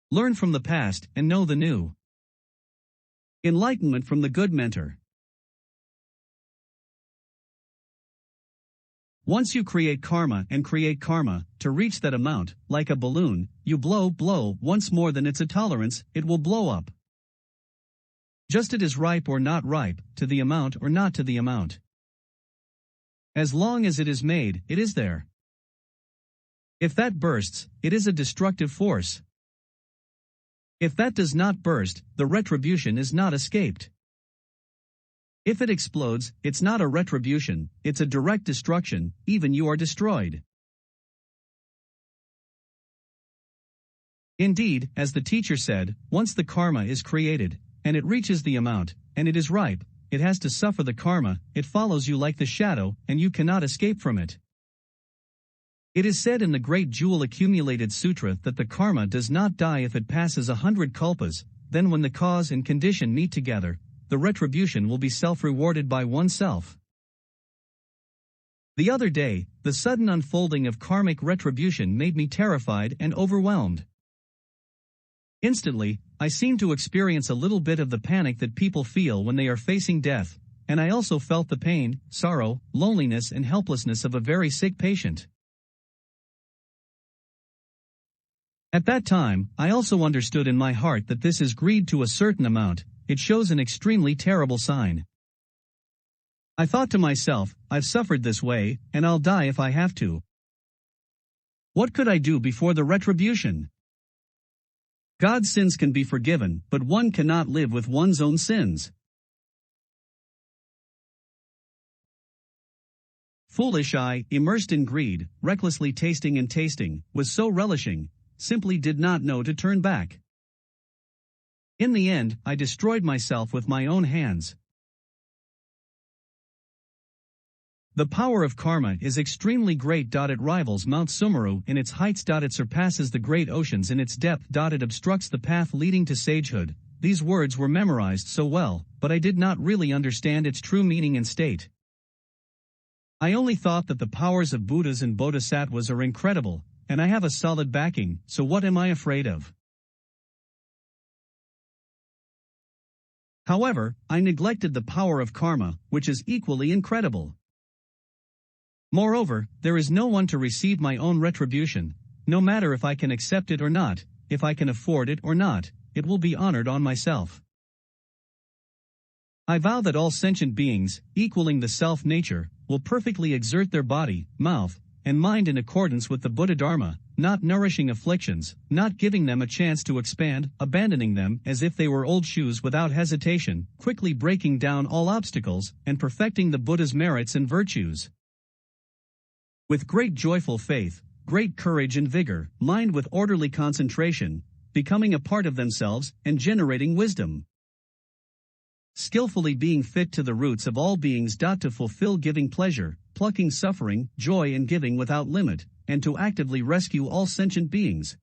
Learn from the past and know the new. Enlightenment from the good mentor. Once you create karma, to reach that amount, like a balloon, you blow once more than its a tolerance, it will blow up. Just it is ripe or not ripe, to the amount or not to the amount. As long as it is made, it is there. If that bursts, it is a destructive force. If that does not burst, the retribution is not escaped. If it explodes, it's not a retribution, it's a direct destruction, even you are destroyed. Indeed, as the teacher said, once the karma is created, and it reaches the amount, and it is ripe, it has to suffer the karma, it follows you like the shadow, and you cannot escape from it. It is said in the great jewel accumulated sutra that the karma does not die if it passes 100 kalpas, then when the cause and condition meet together, the retribution will be self-rewarded by oneself. The other day, the sudden unfolding of karmic retribution made me terrified and overwhelmed. Instantly, I seemed to experience a little bit of the panic that people feel when they are facing death, and I also felt the pain, sorrow, loneliness and helplessness of a very sick patient. At that time, I also understood in my heart that this is greed to a certain amount. It shows an extremely terrible sign. I thought to myself, I've suffered this way, and I'll die if I have to. What could I do before the retribution? God's sins can be forgiven, but one cannot live with one's own sins. Foolish I, immersed in greed, recklessly tasting and tasting, was so relishing, simply did not know to turn back. In the end, I destroyed myself with my own hands. The power of karma is extremely great. It rivals Mount Sumeru in its heights. It surpasses the great oceans in its depth. It obstructs the path leading to sagehood. These words were memorized so well, but I did not really understand its true meaning and state. I only thought that the powers of Buddhas and Bodhisattvas are incredible, and I have a solid backing, so what am I afraid of? However, I neglected the power of karma, which is equally incredible. Moreover, there is no one to receive my own retribution, no matter if I can accept it or not, if I can afford it or not, it will be honored on myself. I vow that all sentient beings, equaling the self-nature, will perfectly exert their body, mouth, and mind in accordance with the Buddha Dharma, not nourishing afflictions, not giving them a chance to expand, abandoning them as if they were old shoes without hesitation, quickly breaking down all obstacles, and perfecting the Buddha's merits and virtues. With great joyful faith, great courage and vigor, mind with orderly concentration, becoming a part of themselves, and generating wisdom. Skillfully being fit to the roots of all beings. To fulfill giving pleasure, plucking suffering, joy and giving without limit, and to actively rescue all sentient beings.